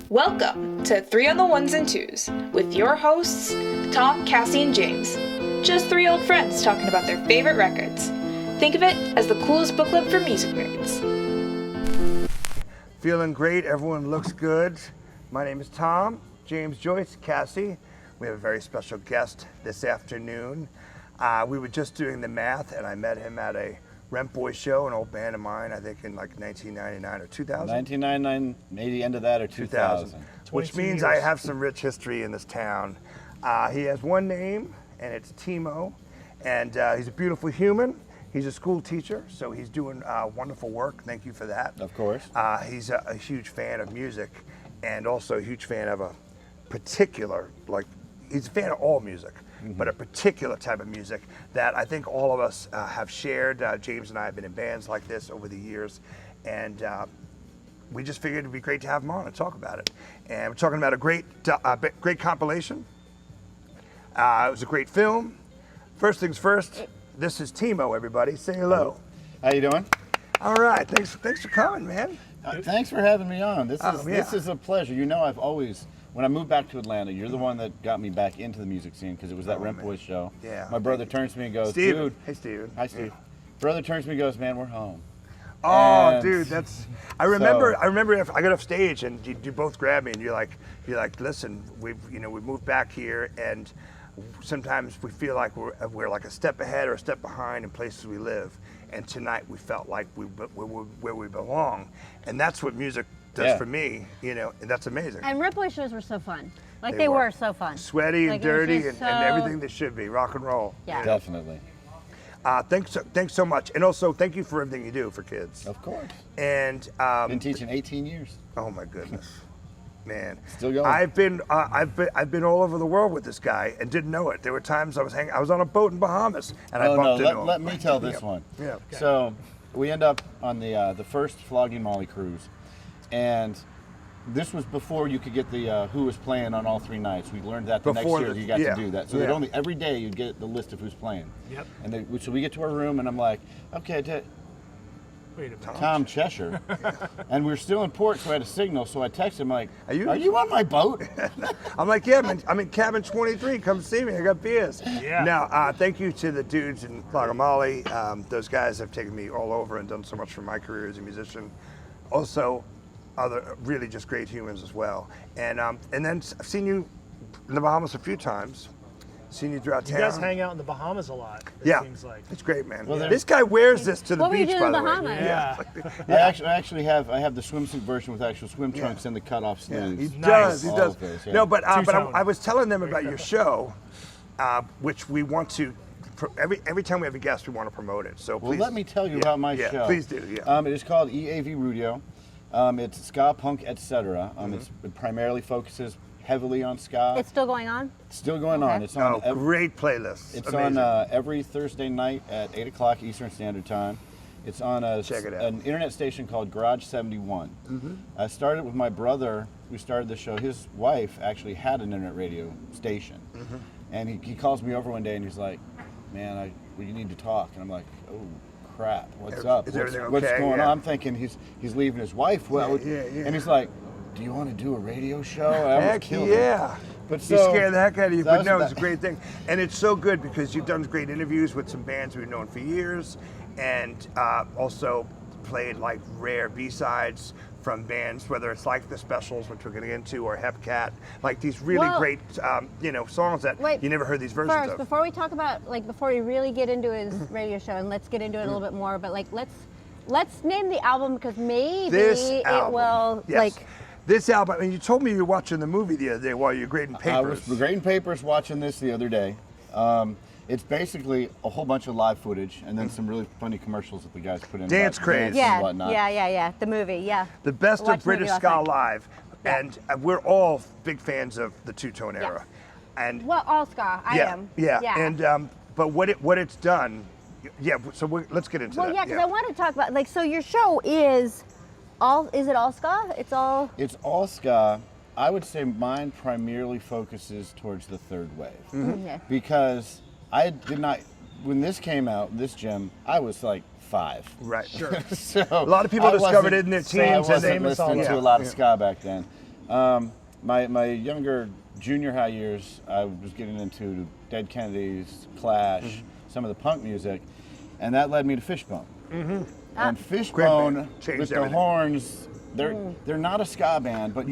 Welcome to 3 on the Ones and Twos with your hosts, Tom, Cassie, and James. Just 3 old friends talking about their favorite records. Think of it as the coolest booklet for music nerds. Feeling great, everyone looks good. My name is Tom, James, Joyce, Cassie. We have a very special guest this afternoon. We were just doing the math and I met him at a Rent Boy show, an old band of mine, I think in like 1999 or 2000. 1999, maybe end of that or 2000. Which means I have some rich history in this town. He has one name and it's Timo, and he's a beautiful human. He's a school teacher, so he's doing wonderful work. Thank you for that. Of course. He's a huge fan of music and also a huge fan of a particular, he's a fan of all music. But a particular type of music that I think all of us have shared. James and I have been in bands like this over the years, and we just figured it'd be great to have him on and talk about it. And we're talking about a great compilation. It was a great film. First things first, this is Timo, everybody. Say hello. How you doing? All right, thanks for coming, man. Thanks for having me on. This is a pleasure. You know, I've always, when I moved back to Atlanta, you're the one that got me back into the music scene because it was that Rent Boy show. Yeah. My brother turns to me and goes, Steven. dude. Hey, Steven. Hi, Steve. Brother turns to me and goes, man, we're home. Oh, And dude, I remember if I got off stage and you both grabbed me and you're like, listen, we've moved back here and sometimes we feel like we're like a step ahead or a step behind in places we live. And tonight we felt like we're where we belong. And that's what music does for me, and that's amazing. And Rent Boy shows were so fun. They were so fun. Sweaty and dirty and everything they should be, rock and roll. Yeah. Definitely. Thanks so much. And also thank you for everything you do for kids. Of course. And Been teaching 18 years. oh my goodness. Man, Still going. I've been all over the world with this guy and didn't know it. There were times I was on a boat in Bahamas and I bumped into him. Let me tell this one. Yeah. So we end up on the first Flogging Molly cruise, and this was before you could get the who was playing on all 3 nights. We learned that the next year you got to do that. So they'd every day you'd get the list of who's playing. Yep. And so we get to our room and I'm like, okay, Wait a minute. Tom Cheshire. And we were still in port, so I had a signal. So I texted him like, Are you on my boat? I'm like, yeah, man, I'm in cabin 23. Come see me. I got beers. Yeah. Now, thank you to the dudes in Molly. Those guys have taken me all over and done so much for my career as a musician. Also, other really just great humans as well. And then I've seen you in the Bahamas a few times. Seen you throughout town. You guys hang out in the Bahamas a lot, it seems like. It's great, man. Well, this guy wears this to the What were you beach, doing by in the the way. Bahamas? Yeah. I actually have the swimsuit version with actual swim trunks and the cut-off Yeah, sleeves. he Nice. does. He All does. of those, yeah. No, but Two-tone. I was telling them about your show, which we want to. Every time we have a guest, we want to promote it. So Well, please, let me tell you about my show. Please do. Yeah. It is called EAV Rudio. It's ska, punk, etc. It primarily focuses heavily on ska. It's still going on? Still going on. Okay. It's on. Great playlist. It's Amazing. on every Thursday night at 8 o'clock Eastern Standard Time. It's on Check it out. an internet station called Garage 71. I started with my brother. We started the show. His wife actually had an internet radio station. And he calls me over one day and he's like, man, you need to talk. And I'm like, oh, crap, what's up? Is everything What's okay? going Yeah. on? I'm thinking he's leaving his wife. Well, Yeah. And he's like, do you want to do a radio show? I almost Heck killed him. yeah. But He so, scared the heck out of you, so but that no, was it's a great thing. And it's so good because you've done great interviews with some bands we've known for years and also played like rare B-sides from bands, whether it's like the Specials, which we're going to get into, or Hepcat, like these really great, songs that you never heard these versions First, of. before we talk about, before we really get into his radio show, and let's get into it a little bit more, but let's name the album because maybe it will, This album, and you told me you were watching the movie the other day while you were grading papers. I was grading papers watching this the other day. It's basically a whole bunch of live footage and then some really funny commercials that the guys put in. Dance Craze. And whatnot. Yeah, the movie, yeah. The best Watched of the movie British last ska night. live, and we're all big fans of the two-tone era. And Well, all ska, I am. Yeah. And but what it's done, so let's get into that. Well, yeah, because I want to talk about, so your show is it all ska? It's all ska. I would say mine primarily focuses towards the third wave. Yeah. Because I did not, when this came out, this gem, I was like 5. Right. Sure. So A lot of people I discovered wasn't- it in their so I teens, and wasn't they listening yeah. to a lot of Yeah. ska back then. My younger junior high years, I was getting into Dead Kennedys, Clash, some of the punk music, and that led me to Fishbone. And Fishbone with the horns, they're not a ska band, but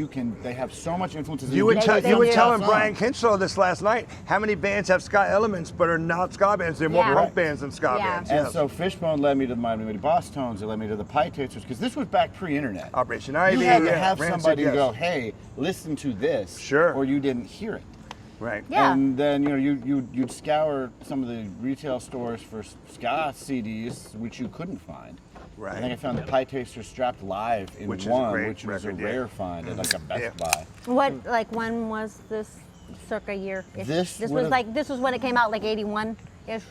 they have so much influences. You were telling Brian Kinslow this last night how many bands have ska elements but are not ska bands. They're more punk bands than ska bands. And so Fishbone led me to the Miami Boss Tones. It led me to the Pie Tasters, because this was back pre-internet. Operation Ivy. You had to have somebody go, hey, listen to this, or you didn't hear it. Right. Yeah. And then you'd scour some of the retail stores for ska CDs, which you couldn't find. Right. I think I found the Pie Taster Strapped Live in which was a rare find at like a Best Buy. When was this circa year? This was when it came out, like 81-ish?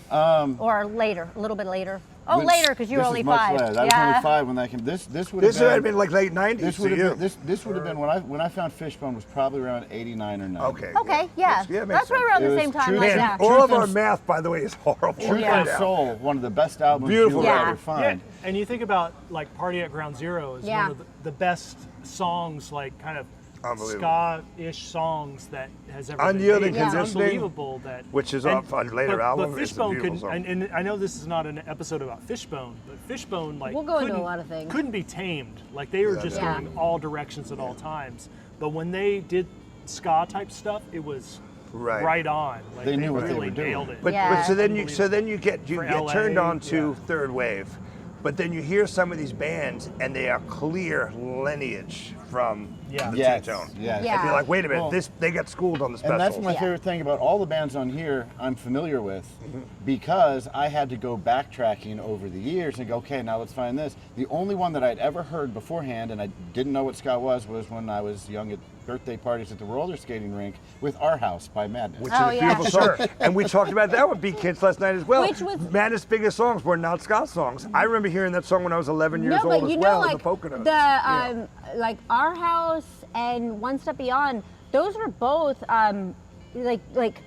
Or later, a little bit later. Oh, later, because you were only 5. I was only 5 when that came. This would have been like late 90s. This would have been when I found Fishbone was probably around 89 or 90. Okay, yeah. That's right around the same time. Man, all of our math, by the way, is horrible. Truth and Soul, one of the best albums you'll ever find. Yeah. And you think about like Party at Ground Zero is one of the best songs, like kind of ska-ish songs that has ever Unyielding been made. Conditioning, It's unbelievable that, which is off on later album. But Fishbone and I know this is not an episode about Fishbone, but Fishbone we'll go into a lot of things. Couldn't be tamed. Like they were just going all directions at all times. But when they did ska type stuff, it was right on. Like they knew what really they were doing. nailed it. But so then you get turned on to third wave. But then you hear some of these bands, and they are clear lineage from the two-tone. Yes. And you're like, wait a minute, they got schooled on the specials. And that's my favorite thing about all the bands on here I'm familiar with, because I had to go backtracking over the years and go, okay, now let's find this. The only one that I'd ever heard beforehand, and I didn't know what ska was when I was young at birthday parties at the roller skating rink with Our House by Madness. Which is a beautiful song. And we talked about that with Beat Kids last night as well. Which was Madness' biggest songs were not ska songs. I remember hearing that song when I was 11 years old as well, in the Poconos. Like Our House and One Step Beyond, those were both like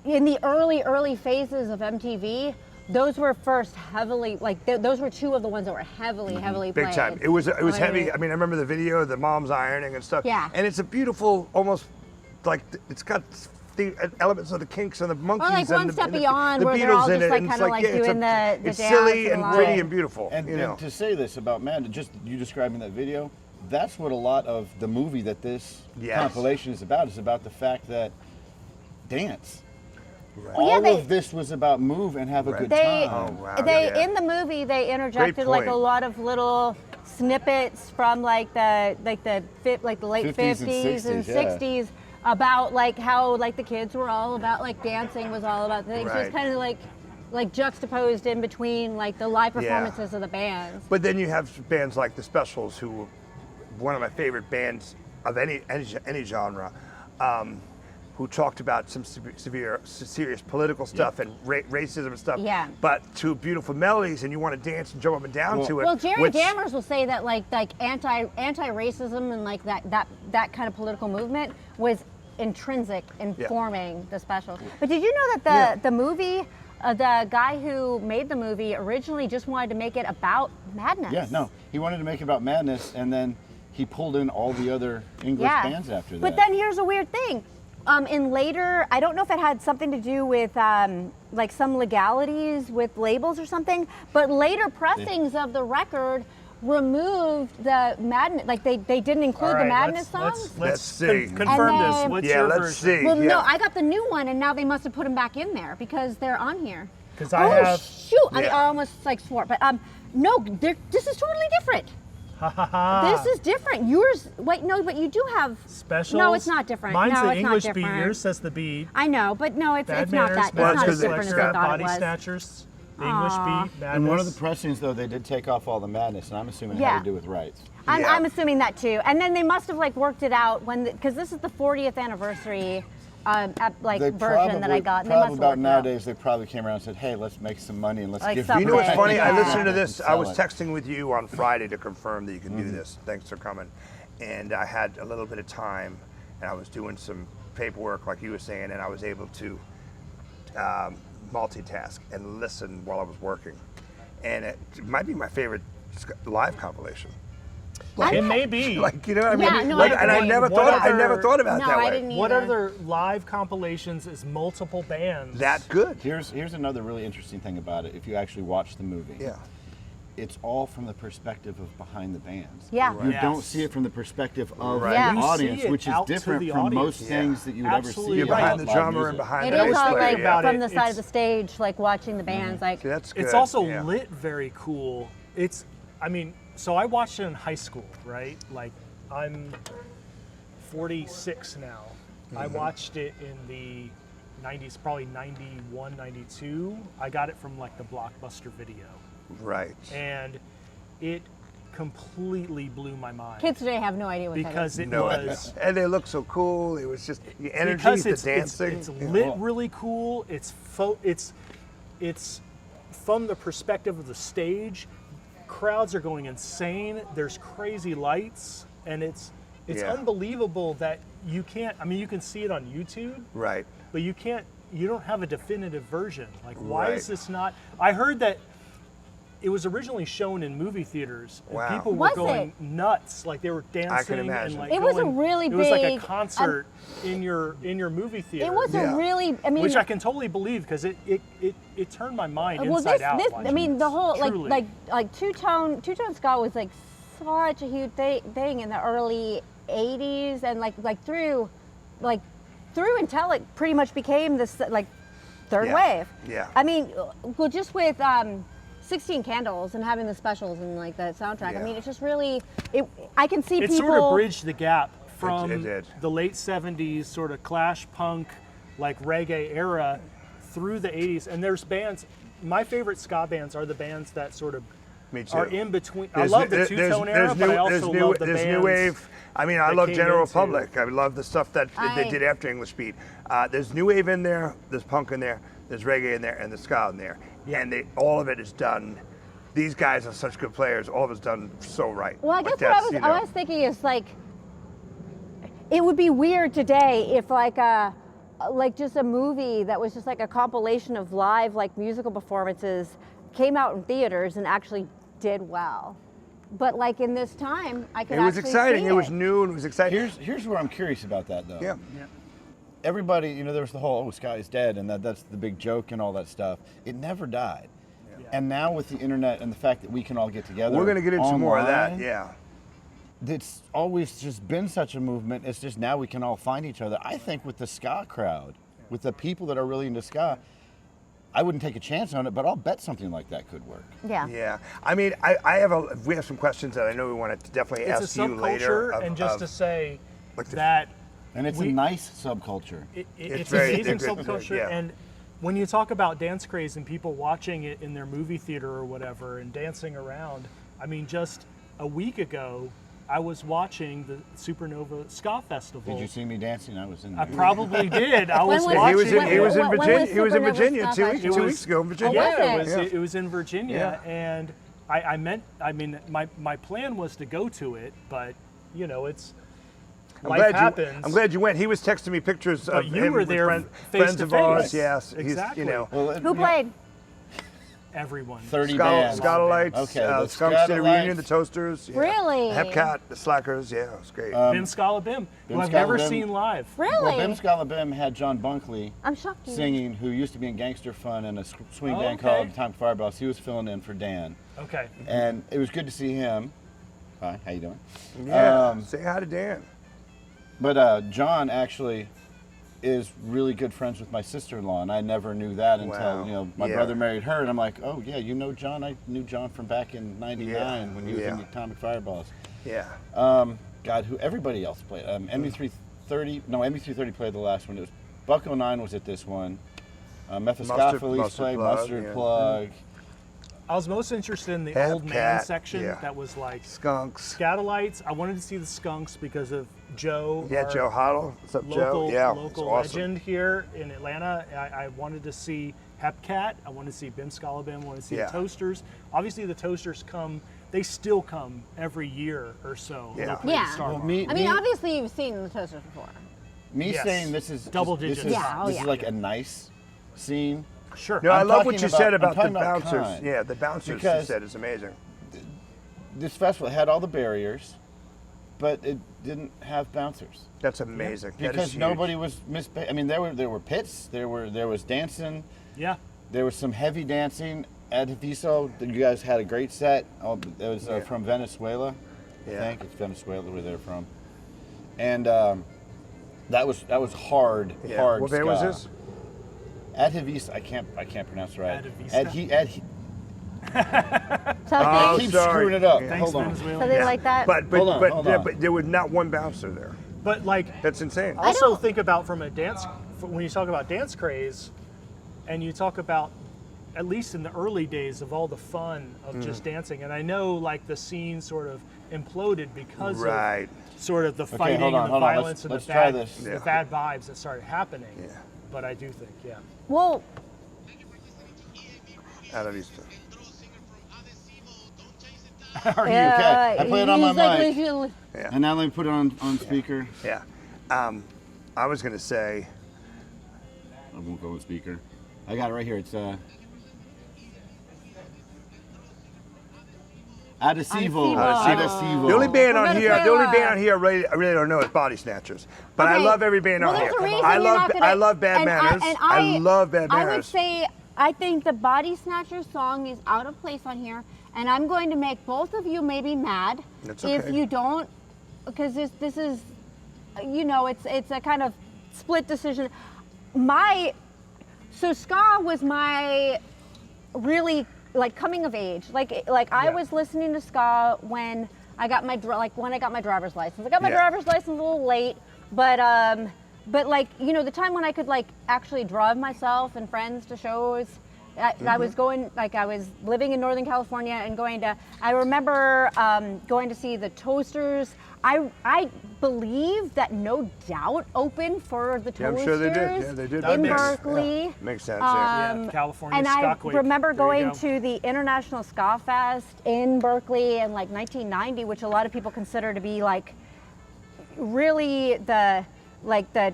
in the early phases of MTV. Those were first heavily, those were two of the ones that were heavily played. Big time. It was heavy. I mean, I remember the video, the mom's ironing and stuff. Yeah. And it's a beautiful, almost like, it's got the elements of the Kinks and the Monkees. Or like One Step Beyond, the where they're Beatles all in just it. like kind of like doing the it's dance. silly and pretty and beautiful. And to say this about Madness, just you describing that video, that's what a lot of the movie that this compilation is about the fact that dance. Right. All of this was about move and have a good time. In the movie they interjected like a lot of little snippets from like the late 50s and 60s about like how like the kids were all about like dancing was all about things. So it's kind of like juxtaposed in between like the live performances of the bands. But then you have bands like the Specials, who were one of my favorite bands of any genre. Who talked about some serious political stuff and racism and stuff, but to beautiful melodies, and you want to dance and jump up and down to it. Well, Jerry Dammers will say that like anti-racism and like that kind of political movement was intrinsic in forming the Specials. But did you know that the movie, the guy who made the movie originally just wanted to make it about Madness? Yeah, no, he wanted to make it about Madness, and then he pulled in all the other English bands after that. But then here's a weird thing. In later, I don't know if it had something to do with like some legalities with labels or something, but later pressings of the record removed the Madness, like they didn't include the Madness songs. Let's see. Confirm this. What's your let's version? see. Well, no, I got the new one, and now they must have put them back in there because they're on here. Because I have. Shoot! I mean, I almost like swore, but no, this is totally different. This is different. Yours, wait, no, but you do have Specials. No, it's not different. Mine's no, the it's English not beat. different. Yours says the beat. I know, but no, it's not that. It's Well, not it's as different as I thought Body it was. Snatchers, the English beat, Madness. In one of the pressings, though, they did take off all the Madness, and I'm assuming it had to do with rights. I'm assuming that too. And then they must have like worked it out because this is the 40th anniversary version that I got. And they must have about worked nowadays, they probably came around and said, "Hey, let's make some money and let's Like give." something. You know what's funny? I Yeah. listened to this. I was it. texting with you on Friday to confirm that you can do this. Thanks for coming. And I had a little bit of time, and I was doing some paperwork, like you were saying, and I was able to multitask and listen while I was working. And it might be my favorite live compilation. It may be. Like, you know what I mean? Yeah, no, like, I and I agree. never thought about it No, that way. I didn't What either. other live compilations is multiple bands? That good. Here's another really interesting thing about it. If you actually watch the movie, Yeah. it's all from the perspective of behind the bands. Yeah. You Yes. don't see it from the perspective of Right. Yeah. the You see audience, it which is out to different the from audience. most things that you would ever Absolutely see. You're behind about the live drummer music. and behind It the is bass all player. like about from it, the side it's- of the stage, like watching the bands. Like See, that's good. It's also yeah. lit very cool. So I watched it in high school, right? Like, I'm 46 now. I watched it in the 90s, probably 91, 92. I got it from like the Blockbuster video. Right. And it completely blew my mind. kids today have no idea what because that is. it No, was and they look so cool. It was just the energy, because the it's dancing. lit really cool. It's from the perspective of the stage. Crowds are going insane. There's crazy lights, and it's Yeah. unbelievable that you can't. I mean, you can see it on YouTube, Right. but you can't. You don't have a definitive version. Like, why is Right. this not? I heard that it was originally shown in movie theaters, and Wow. people were Was going it? nuts. Like, they were dancing and imagine. like It was a going- really It was like a big, concert in your movie theater. It was Yeah. a really, I mean, which I can totally believe because it turned my mind well, inside this, out. this, I watching mean, this. the whole Truly. like two-tone ska was like such a huge thing in the early '80s, and like through until it pretty much became this like third Yeah. wave. Yeah. I mean, well, just with 16 Candles and having the specials and like the soundtrack. Yeah. I mean, it's just really, I can see it people. sort of bridged the gap from It did. the late '70s sort of clash punk, like reggae era, through the '80s. And there's bands. My favorite ska bands are the bands that sort of Me too. are in between. There's- I love the there's- two-tone era, but I also new, love the there's bands. new wave. I mean, I that love came General into- Public. I love the stuff that they did after English Beat. There's new wave in there. There's punk in there. There's reggae in there, and there's ska in there. Yeah. And all of it is done. These guys are such good players. All of it's done so right. Well, I Like guess what that's, I was thinking is like, it would be weird today if like just a movie that was just like a compilation of live like musical performances came out in theaters and actually did well. But like in this time, I could It was actually exciting. see It was new and it was exciting. Here's where I'm curious about that though. Yeah. Everybody, there was the whole Sky's dead and that's the big joke and all that stuff. It never died. And now with the internet and the fact that we can all get together, We're going to get into more of that. online, Yeah. It's always just been such a movement. It's just now we can all find each other. I think with the ska crowd, with the people that are really into ska, I wouldn't take a chance on it, but I'll bet something like that could work. Yeah. Yeah. I mean, we have some questions that I know we want to definitely It's ask a you later. subculture, and just to say like the- that And it's a nice subculture. it's very- amazing they're good, subculture. yeah. And when you talk about Dance Craze and people watching it in their movie theater or whatever and dancing around, I mean, just a week ago, I was watching the Supernova Ska Festival. Did you see me dancing? I was in there. I probably did. I was When watching. He was in When was Virginia. He was in Supernova Virginia Ska 2 weeks, Festival? 2 weeks ago in Virginia. was Yeah, it? it was in Virginia, Yeah. and my plan was to go to it, but it's life happens. I'm glad you went. He was texting me pictures But of you him were with there face friends to of ours. face. Yes, Exactly. Well, Who played? Everyone. 30 bands. Scotalites, Okay, the Skunks did a reunion, Scotalites. the Toasters. Yeah. Really? Hepcat, the Slackers. Yeah, it was great. Bim Scala Bim, who I've never Scala Bim. seen live. Really? Well, Bim Scala Bim had John Bunkley I'm shocked. singing, who used to be in Gangster Fun and a swing Oh, band okay. called Atomic Fireballs. He was filling in for Dan. Okay. And it was good to see him. Hi, how you doing? yeah, say hi to Dan. But John actually is really good friends with my sister-in-law, and I never knew that until Wow. my Yeah. brother married her, and I'm like, oh yeah, you know John? I knew John from back in '99 Yeah, when he was in yeah. the Atomic Fireballs. Yeah. God, who everybody else played? ME330 played the last one. It was Buck 09 was at this one. Mephistopheles Mustard played Plug, Mustard yeah. Plug. I was most interested in the Hepcat, old man section yeah. that was like Skunks. Scatolites. I wanted to see the Skunks because of Joe. Yeah, our Joe Hoddle. What's up, local, Joe? Yeah, local it's awesome. legend here in Atlanta. I wanted to see Hepcat. I wanted to see Bim Scala Bim. I wanted to see Yeah. the Toasters. Obviously, the Toasters they still come every year or so. Yeah. They'll play the Yeah. Star Well, Bar. me, I mean, obviously you've seen the Toasters before. me Yes. saying this is Double this digits. is, Yeah, oh, this yeah. is like a nice scene. Sure. No, I I'm love what talking you said about- about I'm the talking about bouncers. kind. Yeah, the bouncers you Because- said is amazing. This festival had all the barriers. but it didn't have bouncers. That's amazing. That Because is huge. nobody was I mean, there were pits, there was dancing, Yeah. there was some heavy dancing. At Viso, you guys had a great set. Oh, it was Yeah. from Venezuela. Yeah. I think it's Venezuela where they're from. And that was hard, Yeah. hard What ska. band was this? Adhevisa, I can't pronounce it right. Adhevisa? So Oh, they, keep sorry. screwing it up. Yeah. Thanks, Hold on. Venezuela. so they like that. But Hold on. but there was not one bouncer there. But like, That's insane. also don't- think about from a dance, when you talk about Dance Craze, and you talk about, at least in the early days, of all the fun of just dancing. And I know like the scene sort of imploded because Right. of sort of the fighting hold on, and the hold on. violence Let's and try the this. Yeah. bad vibes that started happening. Yeah. But I do think, yeah. well, Out of Easter. Are you okay? I play it on my he's like, mic. Yeah. And now let me put it on speaker. Yeah. I was gonna say. I won't go with speaker. I got it right here. It's Adhesivo. Adhesivo. The only band We're on gonna here, play the only live. band on here I really don't know is Body Snatchers. But I Okay. love every band well, on there's here. a reason I you're love not gonna, I love Bad and Manners. I love Bad I Manners. would say I think the Body Snatchers song is out of place on here, and I'm going to make both of you maybe mad That's if okay. you don't, because this is, you know, it's a kind of split decision. So ska was my really like coming of age. Like I Yeah. was listening to ska when I got my driver's license. I got my Yeah. driver's license a little late, but like, you know, the time when I could like actually drive myself and friends to shows. I was going, like I was living in Northern California and I remember going to see the Toasters. I believe that No Doubt opened for the Yeah, I'm Toasters sure they did. Yeah, they did. in That makes- Berkeley. yeah, makes sense. Yeah. Yeah, California And Ska I Quake. remember There you going go. to the International Ska Fest in Berkeley in like 1990, which a lot of people consider to be like really the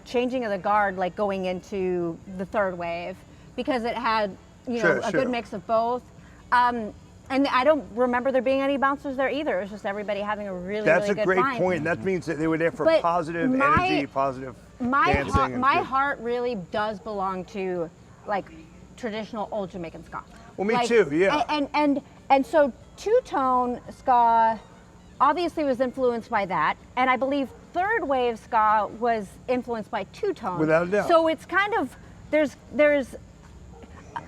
changing of the guard, like going into the third wave, because it had, you know, Sure, a sure. good mix of both. And I don't remember there being any bouncers there either. It was just everybody having a really, That's really a good great time. point. That means that they were there for But positive my- energy, positive My dancing. heart, and my good. heart really does belong to like traditional old Jamaican ska. Well, me Like, too, yeah. And so two-tone ska obviously was influenced by that, and I believe third wave ska was influenced by two-tone. Without a doubt. So it's kind of there's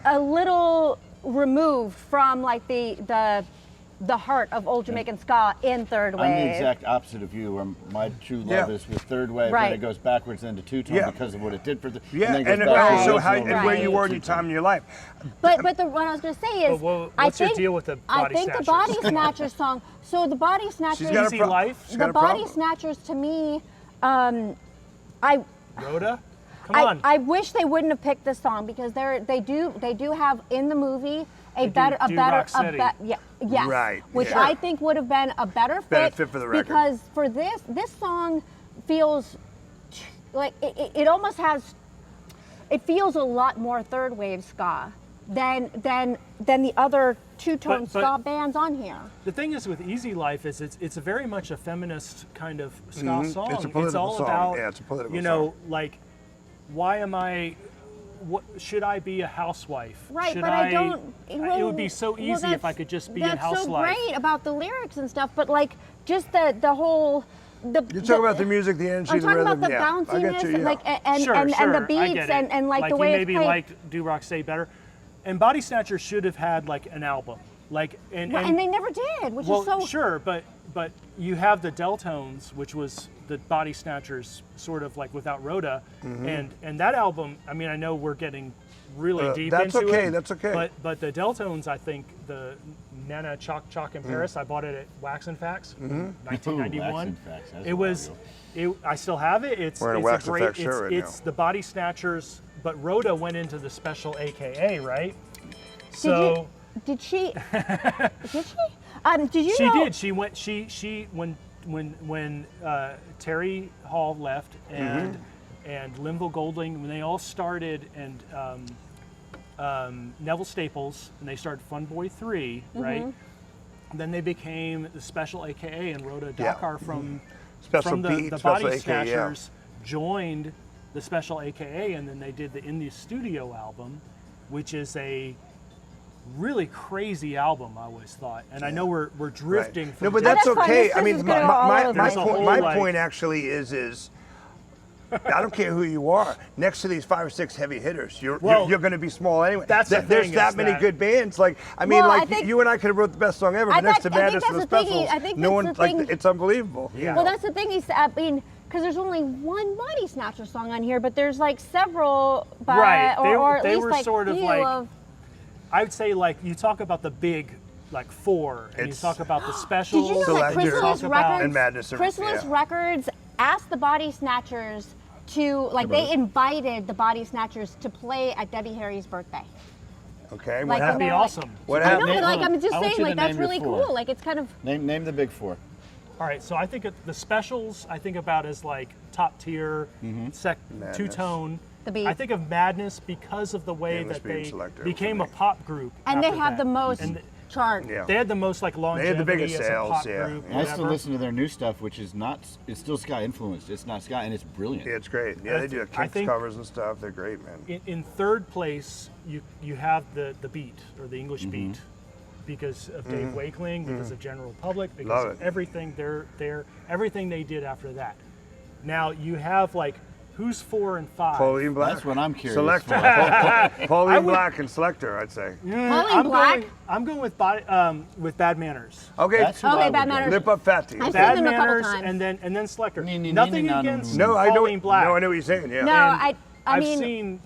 a little removed from like the heart of old Jamaican ska in third wave. I'm the exact opposite of you. Where my true love Yeah. is with third wave, Right. and it goes backwards into two-tone Yeah. because of what it did for the. Yeah, then it goes and back to the so how original and where you were in your two-tone. time in your life. But what I was going to say is, But I what's your think, deal with the I Body think the Snatchers? Body Snatchers song. So the Body Snatchers, She's got a Easy pro- Life? she's got the a Body problem. Snatchers to me, Rhoda? Come on. I wish they wouldn't have picked this song because they do have in the movie They do Rocksteady. yes, Right, which yeah. I think would have been a better fit for the record. because for this song feels like it almost has, it feels a lot more third wave ska than the other two-tone But- ska bands on here. The thing is with Easy Life is it's a very much a feminist kind of ska song. It's a political all song. about, Yeah, it's a political you know, like, why am I? What should I be a housewife? Right, should but I don't. it would be so easy if I could just be a That's housewife. so great about the lyrics and stuff, but like just the whole. You're talking about the music, the energy, I'm the talking rhythm. about the yeah. I get bounciness, you, yeah. like and Sure, and the I beats get it. and like the you way maybe it's played. liked Do Rock Say better, and Body Snatchers should have had like an album, like and they never did, which well, is so. sure, but you have the Deltones, which was the Body Snatchers, sort of like without Rhoda, and that album. I mean, I know we're getting really deep that's into okay, it. that's okay. But the Deltones, I think the Nana Chalk in Paris. I bought it at Wax and Facts, in 1991. Wax and Facts, that's It was. I still have it. It's Wearing a it's Wax and great. Facts shirt right It's now. the Body Snatchers, but Rhoda went into the special AKA, right? So. Did she? Did she? Did you She know? did. She went. She when Terry Hall left and Linville Golding, when they all started, and Neville Staples, and they started Fun Boy 3, right? Then they became the special AKA, and Rhoda Yeah. Dakar from Special from the Beat, the Special Body AKA, Snatchers joined the Special AKA, and then they did the In the Studio album, which is a really crazy album, I always thought. And I know we're drifting Right. from No, but that's that's fine. okay. This I is mean, gonna go all over the place. my point actually is I don't care who you are. Next to these 5 or 6 heavy hitters, you're going to be small anyway. That's the There's thing, that is many that- good bands. Like I mean, Well, I like think- you and I could have wrote the best song ever, I but next to think- I think Madness and the that's the thing. Specials, I think no one that's the like thing. it's unbelievable. Yeah. Well, that's the thing. I mean, because there's only one Body Snatcher song on here, but there's like several, by, Right. or at They least were like sort of few like- of. I would say, like, you talk about the big, like, 4, and It's- you talk about the Did specials. you know that Selector. Chrysalis Talk about- Records, And Madness are- Chrysalis yeah. Records asked the Body Snatchers to, like, they invited the Body Snatchers to play at Debbie Harry's birthday. Okay, Like, what and That'd be they're like- awesome. What I know, happened? but like, Hold on. I'm just I want saying, you like, to that's name your really 4. cool. Like, it's kind of. Name the big 4. All right, so I think the specials I think about as like top tier, Madness. two-tone. The Beat. I think of Madness because of the way English that Beat and they Selector became for a me. pop group. And they after have that. the most And chart. Yeah. they had the most like They longevity had the biggest as sales, a pop yeah. group. I still whatever. listen to their new stuff, which is not. It's still ska influenced. It's not ska, and it's brilliant. Yeah, it's great. Yeah, they do I Kinks think- covers and stuff. They're great, man. In third place, you have the beat or the English beat because of Dave Wakeling, because of General Public, because Love of it. everything everything they did after that. Now you have like who's 4 and 5. Pauline Black. That's what I'm curious Selector. for. Pauline Black and Selector, I'd say. I'm Black? I'm going with with Bad Manners. Okay. That's who Okay, I would Bad go. Manners. Lip Up Fatty. I've seen Bad them a couple Manners times. and then Selector. Nee, nee, nee, Nothing nee, no, no, against no. No, I know. Pauline Black. No, I know what you're saying. Yeah. No, And I I've mean, seen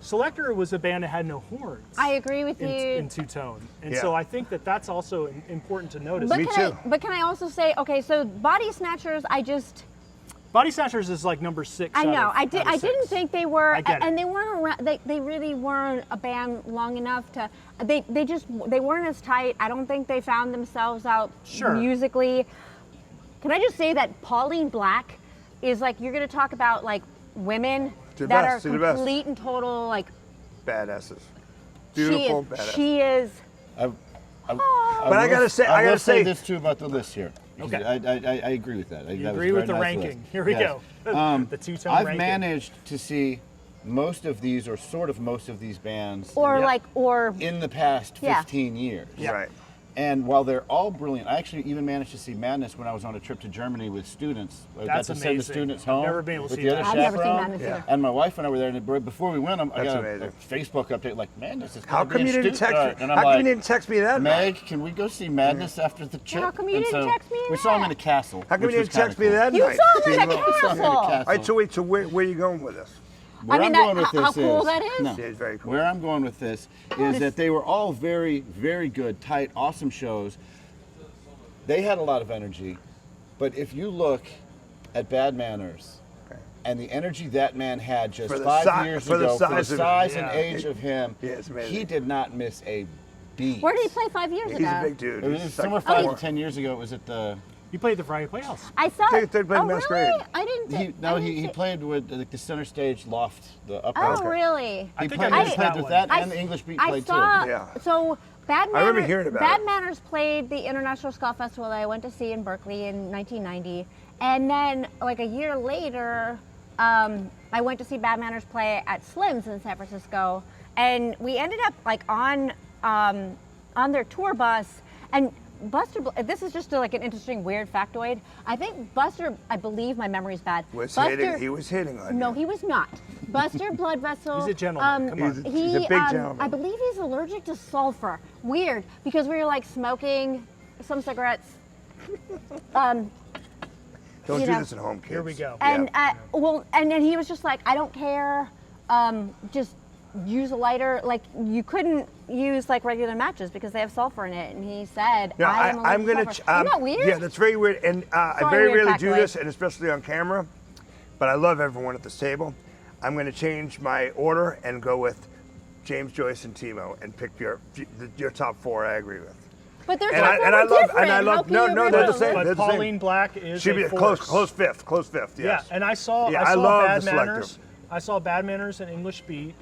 Selector was a band that had no horns. I agree with you. in two-tone, and Yeah. so I think that's also important to notice. But Me can too. but can I also say, okay, so Body Snatchers, Body Snatchers is like number 6. I know, out of I didn't 6. think they were, I get and it. they weren't around, they really weren't a band long enough to, they weren't as tight. I don't think they found themselves out Sure. musically. Can I just say that Pauline Black is like, you're going to talk about like women The that best, are they're the best. complete and total, like, Badasses. Beautiful badass. she is, But I gotta say, I will say this too about the list here. Okay. I agree with that. You That was agree a with very the nice ranking. list. Here we Yes. go. The two-tone I've ranking. managed to see most of these, or sort of most of these bands, or Yep. like, or, in the past Yeah. 15 years. Yeah. Right. And while they're all brilliant, I actually even managed to see Madness when I was on a trip to Germany with students. I got That's to send the amazing. students I've home never been able to with see the other that. I've never seen chaperone. Madness either. And my wife went over there, and before we went, I That's got amazing. a Facebook update like, Madness is How going to come be you in didn't text Stuttgart. me? And I'm How come like, you didn't text me that night? Meg, can we go see Madness after the trip? How come you And didn't so text me We saw him in a that? castle. How come you which was didn't text me kinda that cool. you night? saw him in a Timo? We saw him in a castle. All right, castle. so wait, so where are you going with this? Where I mean, I'm going with how this cool is, that is? No, Yeah, it's very cool. Where I'm going with this is that they were all very, very good, tight, awesome shows. They had a lot of energy, but if you look at Bad Manners and the energy that man had just For the 5 years for the ago, for the size of it, size and yeah. age of him, Yeah, it's amazing. he did not miss a beat. Where did he play 5 years He's ago? a big dude. It was He's somewhere like 5 four. to 10 years ago. It was at the. He played the Friday Playhouse. I saw They it. played Oh, Masquerade. really? I didn't He, think. no, I didn't he see- played with like the center stage loft, the upper. Oh, Okay. really? I He think played, I he missed played that with one. that, I and the English Beat I played saw. too. Yeah. So Bad I remember Manners. hearing about Bad it. Manners played the International Ska Festival that I went to see in Berkeley in 1990, and then like a year later, I went to see Bad Manners play at Slim's in San Francisco, and we ended up like on their tour bus. And Buster, this is just like an interesting weird factoid. I think Buster, I believe my memory's bad. He was hitting on No, you. he was not. Buster Blood Vessel. He's a gentleman. Come on. He's a big gentleman. I believe he's allergic to sulfur. Weird, because we were like smoking some cigarettes. Don't you do know. this at home, kids. Here we go. And and then he was just like, I don't care. Just use a lighter. Like you couldn't use like regular matches because they have sulfur in it. And he said, No, I am I'm allergic gonna. to sulfur. Isn't that weird? Yeah, that's very weird. And I Sorry, very weird rarely do factoid. this, and especially on camera. But I love everyone at this table. I'm going to change my order and go with James, Joyce, and Timo, and pick your top 4. I agree with. But they're And I love. No, no, they're the same. But They're the same. Pauline Black is Should be a a close force. fifth. Close fifth. Yeah, Yes. and I saw I love Bad the Selector. Manners. I saw Bad Manners and English Beat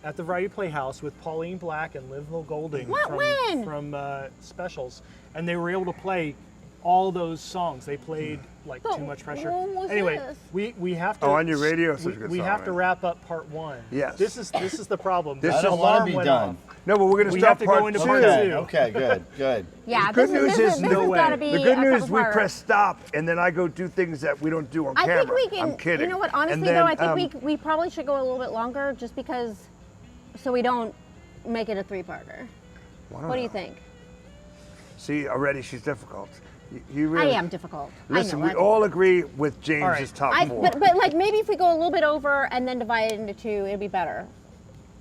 at the Variety Playhouse with Pauline Black and Liv Golding When? from Specials, and they were able to play all those songs. They played like But Too Much Pressure. what was Anyway, this? we have to. Oh, On Your Radio is such a good we song, have to man. wrap up part 1. Yes. This is the problem. This The is- I don't want alarm to be went done. off. No, but we're going to We start have to go part into 2. part Okay, 2. okay, good. Yeah, Good this news is is this no has way. got to be The good a news, couple we part. press stop, and then I go do things that we don't do on I camera. think we can. I'm kidding. You know what? Honestly, And then, though, I think we probably should go a little bit longer, just because, so we don't make it a 3-parter. What do you think? See, already she's difficult. You I really, am difficult. Listen, I know, we all agree with James's right. top 4. but like maybe if we go a little bit over and then divide it into 2, it'd be better.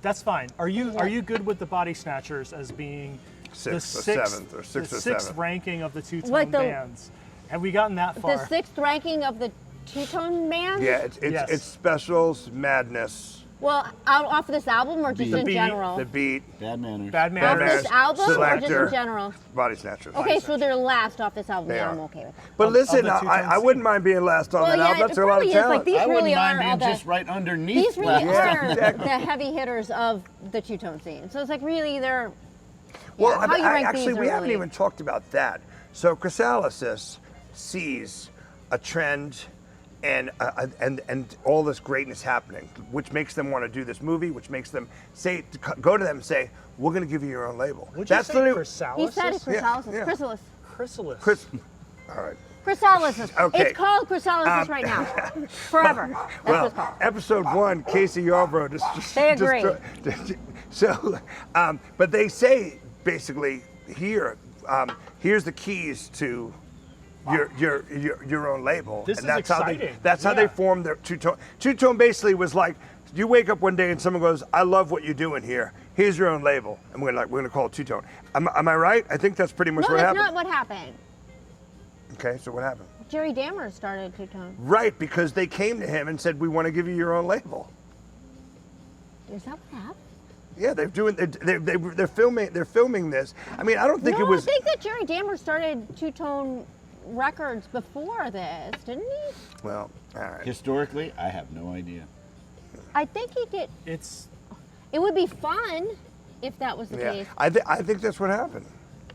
That's fine. Are you good with the Body Snatchers as being the Sixth or seventh or sixth seventh. ranking of the two-tone Like the- bands? Have we gotten that far? The 6th ranking of the two-tone band? Yeah, Yes. it's Specials, Madness, Well, off of this album or just The in beat, general? The Beat, Bad manners. Bad Off Manners. this album or just Selector. in general? Body Snatchers. Okay, so they're last off this album. They Yeah, are. I'm okay with that. But Of listen, the two-tone I wouldn't mind being last on Well, that yeah, album. it That's a lot of probably is. Like talent. these I wouldn't really mind are being all the. just right underneath. These really last. are exactly. the heavy hitters of the two-tone scene. So it's like really they're. Well, yeah, how you rank actually, these we are haven't really- even talked about that. So Chrysalysis sees a trend and all this greatness happening, which makes them want to do this movie, which makes them say, go to them and say, "We're going to give you your own label." Would you That's say literally He said it, Chrysalysis? chrysalysis. yeah. Chrysalis. Chrysalis. Chris. All right. Chrysalysis. Okay. It's called chrysalysis right now. Forever. That's what Well, it's called. episode 1, Casey Yarbrough. They agree. So, but they say basically here, here's the keys to your own label, This and is that's how exciting. they Yeah. formed their two-tone. Two-tone basically was like, you wake up one day and someone goes, "I love what you're doing here. Here's your own label," and we're gonna call it two-tone. Am I right? I think that's pretty much No, what that's happened. not what happened. Okay, so what happened? Jerry Dammer started two-tone. Right, because they came to him and said, "We want to give you your own label." Is that what happened? Yeah, they're filming this. I mean, I don't think no, it was. I think that Jerry Dammer started two-tone records before this, didn't he? Well, all right. Historically, I have no idea. I think he did. It's It would be fun if that was the Yeah, case. I think that's what happened.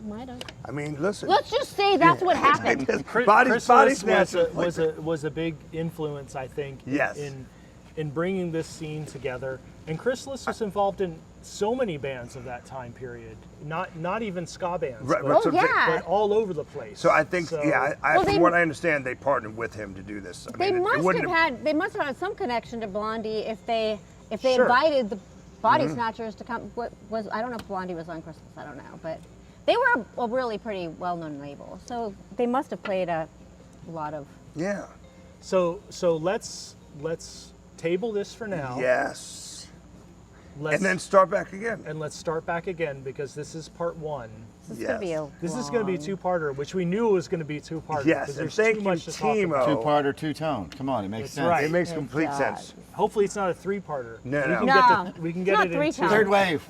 Might have. I mean, listen. Let's just say that's what happened. Body Chrysalis snatcher. was a big influence, I think, Yes. in bringing this scene together. And Chrysalis was involved in so many bands of that time period. Not even ska bands, Right, but, right, Oh, so yeah. but all over the place. So I think, yeah, Well, from they- what I understand, they partnered with him to do this. I They mean, must wouldn't have had. They must have had some connection to Blondie if they Sure. invited the Body Snatchers to come. What was I don't know if Blondie was on Chrysalis. I don't know, but they were a really pretty well-known label. So they must have played a lot of. Yeah. So let's table this for now. Yes. Let's, And then start back again. and let's start back again because this is part 1. This is gonna be a. This is going to be a long- two-parter, which we knew was going to be two-parter. Yes, because and there's thank too you, much to talk Timo. about. Two-parter, two-tone. Come on, it makes That's sense. right. It makes It complete does. sense. Hopefully, it's not a three-parter. No, we no. can No, we can it's get not it in three two. times. Third wave.